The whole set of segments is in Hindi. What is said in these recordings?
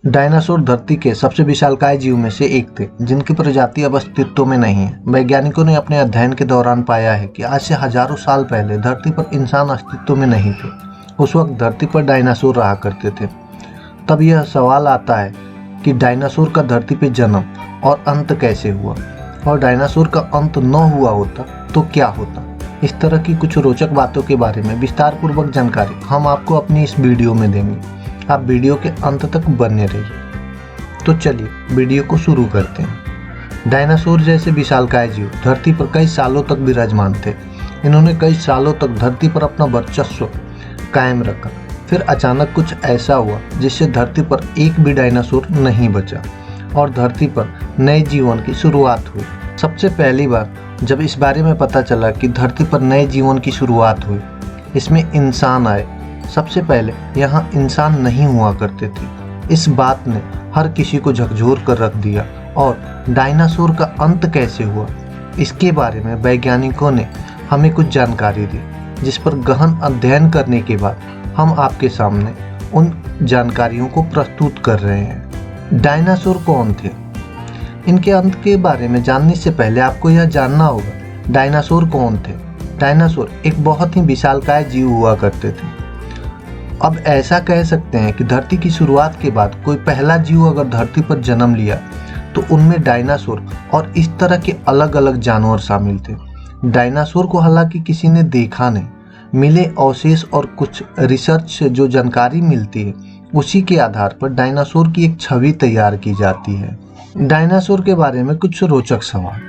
डायनासोर धरती के सबसे विशालकाय जीव में से एक थे, जिनकी प्रजाति अब अस्तित्व में नहीं है। वैज्ञानिकों ने अपने अध्ययन के दौरान पाया है कि आज से हजारों साल पहले धरती पर इंसान अस्तित्व में नहीं थे। उस वक्त धरती पर डायनासोर रहा करते थे। तब यह सवाल आता है कि डायनासोर का धरती पर जन्म और अंत कैसे हुआ, और डायनासोर का अंत न हुआ होता तो क्या होता। इस तरह की कुछ रोचक बातों के बारे में विस्तार पूर्वक जानकारी हम आपको अपनी इस वीडियो में देंगे। आप वीडियो के अंत तक बने रहिए। तो चलिए वीडियो को शुरू करते हैं। डायनासोर जैसे विशालकाय जीव धरती पर कई सालों तक विराजमान थे। इन्होंने कई सालों तक धरती पर अपना वर्चस्व कायम रखा। फिर अचानक कुछ ऐसा हुआ जिससे धरती पर एक भी डायनासोर नहीं बचा और धरती पर नए जीवन की शुरुआत हुई। सबसे पहली बार जब इस बारे में पता चला कि धरती पर नए जीवन की शुरुआत हुई, इसमें इंसान आए। सबसे पहले यहाँ इंसान नहीं हुआ करते थे। इस बात ने हर किसी को झकझोर कर रख दिया। और डायनासोर का अंत कैसे हुआ, इसके बारे में वैज्ञानिकों ने हमें कुछ जानकारी दी, जिस पर गहन अध्ययन करने के बाद हम आपके सामने उन जानकारियों को प्रस्तुत कर रहे हैं। डायनासोर कौन थे? इनके अंत के बारे में जानने से पहले आपको यह जानना होगा डायनासोर कौन थे। डायनासोर एक बहुत ही विशालकाय जीव हुआ करते थे। अब ऐसा कह सकते हैं कि धरती की शुरुआत के बाद कोई पहला जीव अगर धरती पर जन्म लिया तो उनमें डायनासोर और इस तरह के अलग अलग जानवर शामिल थे। डायनासोर को हालांकि किसी ने देखा नहीं, मिले अवशेष और कुछ रिसर्च से जो जानकारी मिलती है उसी के आधार पर डायनासोर की एक छवि तैयार की जाती है। डायनासोर के बारे में कुछ रोचक सवाल।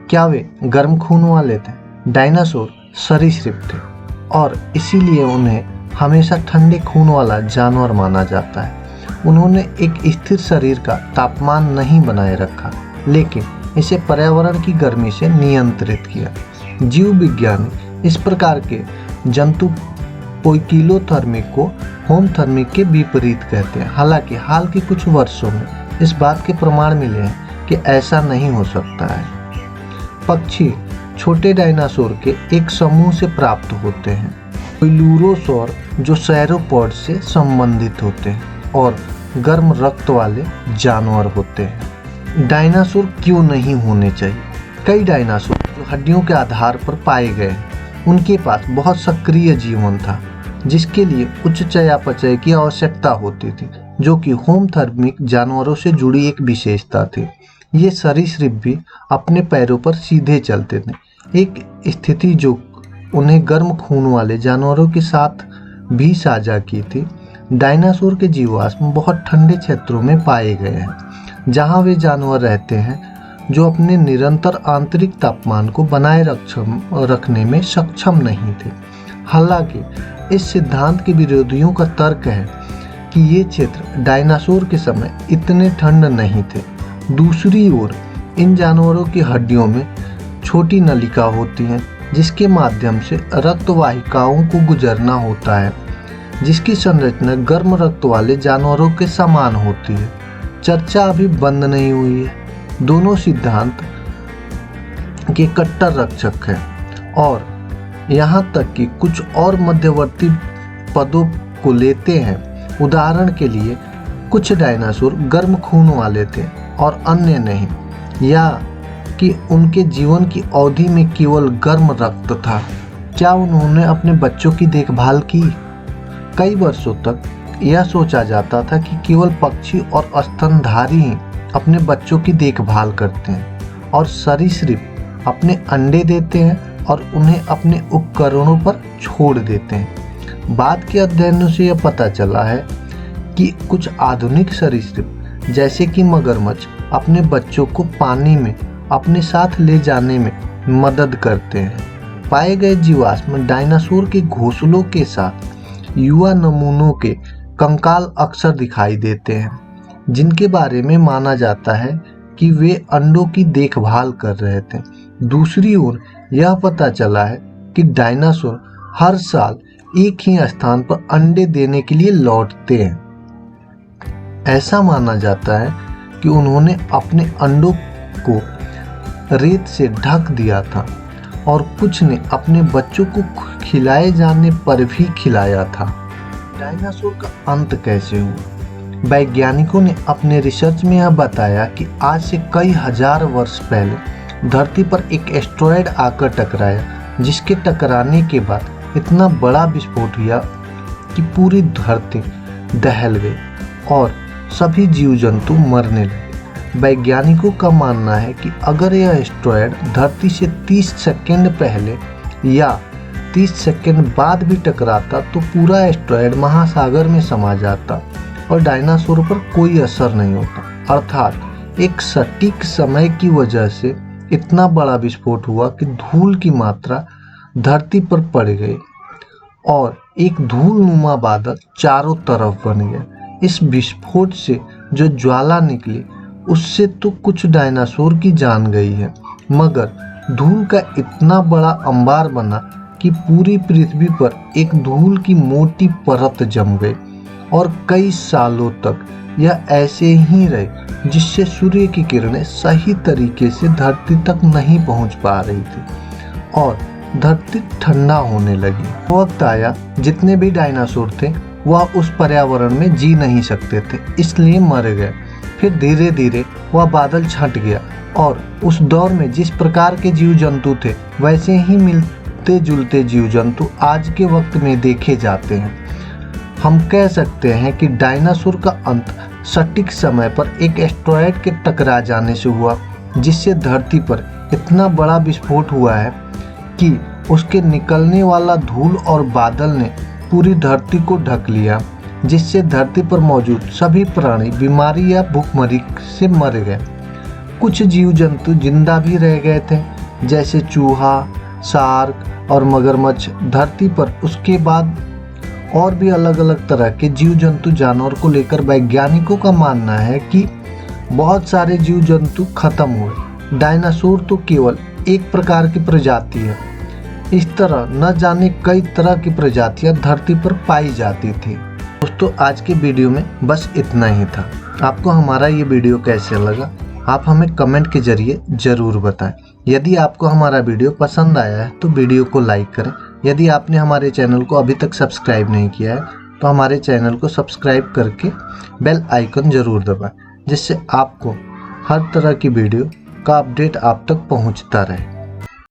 क्या वे गर्म खून वाले थे? डायनासोर सरीसृप थे और इसीलिए उन्हें हमेशा ठंडे खून वाला जानवर माना जाता है। उन्होंने एक स्थिर शरीर का तापमान नहीं बनाए रखा, लेकिन इसे पर्यावरण की गर्मी से नियंत्रित किया। जीव विज्ञानी इस प्रकार के जंतु पोइकिलोथर्मिक को होमथर्मिक के विपरीत कहते हैं। हालांकि हाल के कुछ वर्षों में इस बात के प्रमाण मिले हैं कि ऐसा नहीं हो सकता है। पक्षी छोटे डायनासोर के एक समूह से प्राप्त होते हैं, कोइलुरोसौर, जो सैरोपॉड से संबंधित होते हैं और गर्म रक्त वाले जानवर होते हैं। डायनासोर क्यों नहीं होने चाहिए? कई डायनासोर जो हड्डियों के आधार पर पाए गए हैं, उनके पास बहुत सक्रिय जीवन था, जिसके लिए उच्च चयापचय की आवश्यकता होती थी, जो कि होमथर्मिक जानवरों से जुड़ी एक विशेषता थी। ये सरीसृप भी अपने पैरों पर सीधे चलते थे, एक स्थिति जो उन्हें गर्म खून वाले जानवरों के साथ भी साझा की थी। डायनासोर के जीवाश्म बहुत ठंडे क्षेत्रों में पाए गए हैं, जहां वे जानवर रहते हैं जो अपने निरंतर आंतरिक तापमान को बनाए रखने में सक्षम नहीं थे। हालांकि इस सिद्धांत के विरोधियों का तर्क है कि ये क्षेत्र डायनासोर के समय इतने ठंड नहीं थे। दूसरी ओर इन जानवरों की हड्डियों में छोटी नलिका होती हैं, जिसके माध्यम से रक्त वाहिकाओं को गुजरना होता है, जिसकी संरचना गर्म रक्त वाले जानवरों के समान होती है। चर्चा अभी बंद नहीं हुई है। दोनों सिद्धांत के कट्टर रक्षक हैं और यहाँ तक कि कुछ और मध्यवर्ती पदों को लेते हैं। उदाहरण के लिए कुछ डायनासोर गर्म खून वाले थे और अन्य नहीं, या कि उनके जीवन की अवधि में केवल गर्म रक्त था। क्या उन्होंने अपने बच्चों की देखभाल की? कई वर्षों तक यह सोचा जाता था कि केवल पक्षी और स्तनधारी ही अपने बच्चों की देखभाल करते हैं और सरीसृप अपने अंडे देते हैं और उन्हें अपने उपकरणों पर छोड़ देते हैं। बाद के अध्ययनों से यह पता चला है कि कुछ आधुनिक सरीसृप जैसे कि मगरमच्छ अपने बच्चों को पानी में अपने साथ ले जाने में मदद करते हैं। पाए गए जीवाश्म डायनासोर के घोंसलों के साथ युवा नमूनों के कंकाल अक्सर दिखाई देते हैं, जिनके बारे में माना जाता है कि वे अंडों की देखभाल कर रहे थे। दूसरी ओर यह पता चला है कि डायनासोर हर साल एक ही स्थान पर अंडे देने के लिए लौटते हैं। ऐसा माना जाता है कि उन्होंने अपने अंडों को रेत से ढक दिया था और कुछ ने अपने बच्चों को खिलाए जाने पर भी खिलाया था। डायनासोर का अंत कैसे हुआ? वैज्ञानिकों ने अपने रिसर्च में यह बताया कि आज से कई हजार वर्ष पहले धरती पर एक एस्टेरॉयड आकर टकराया, जिसके टकराने के बाद इतना बड़ा विस्फोट हुआ कि पूरी धरती दहल गई और सभी जीव जंतु मरने लगे। वैज्ञानिकों का मानना है कि अगर यह एस्टेरॉयड धरती से 30 सेकंड पहले या 30 सेकंड बाद भी टकराता तो पूरा एस्टेरॉयड महासागर में समा जाता और डायनासोर पर कोई असर नहीं होता। अर्थात एक सटीक समय की वजह से इतना बड़ा विस्फोट हुआ कि धूल की मात्रा धरती पर पड़ गई और एक धूलनुमा बादल चारों तरफ बन गया। इस विस्फोट से जो ज्वाला निकली उससे तो कुछ डायनासोर की जान गई है, मगर धूल का इतना बड़ा अंबार बना कि पूरी पृथ्वी पर एक धूल की मोटी परत जम गई और कई सालों तक यह ऐसे ही रहे, जिससे सूर्य की किरणें सही तरीके से धरती तक नहीं पहुंच पा रही थी और धरती ठंडा होने लगी। वक्त आया जितने भी डायनासोर थे वह उस पर्यावरण में जी नहीं सकते थे, इसलिए मर गए। फिर धीरे धीरे वह बादल छंट गया और उस दौर में जिस प्रकार के जीव जंतु थे वैसे ही मिलते जुलते जीव जंतु आज के वक्त में देखे जाते हैं। हम कह सकते हैं कि डायनासोर का अंत सटीक समय पर एक एस्टेरॉयड के टकरा जाने से हुआ, जिससे धरती पर इतना बड़ा विस्फोट हुआ है कि उसके निकलने वाला धूल और बादल ने पूरी धरती को ढक लिया, जिससे धरती पर मौजूद सभी प्राणी बीमारी या भूखमरी से मर गए। कुछ जीव जंतु जिंदा भी रह गए थे, जैसे चूहा, शार्क और मगरमच्छ धरती पर। उसके बाद और भी अलग अलग तरह के जीव जंतु जानवर को लेकर वैज्ञानिकों का मानना है कि बहुत सारे जीव जंतु खत्म हुए। डायनासोर तो केवल एक प्रकार की प्रजाति है। इस तरह न जाने कई तरह की प्रजातियां धरती पर पाई जाती थी। दोस्तों, आज के वीडियो में बस इतना ही था। आपको हमारा ये वीडियो कैसे लगा आप हमें कमेंट के जरिए ज़रूर बताएं। यदि आपको हमारा वीडियो पसंद आया है तो वीडियो को लाइक करें। यदि आपने हमारे चैनल को अभी तक सब्सक्राइब नहीं किया है तो हमारे चैनल को सब्सक्राइब करके बेल आइकन ज़रूर दबाएं, जिससे आपको हर तरह की वीडियो का अपडेट आप तक पहुंचता रहे।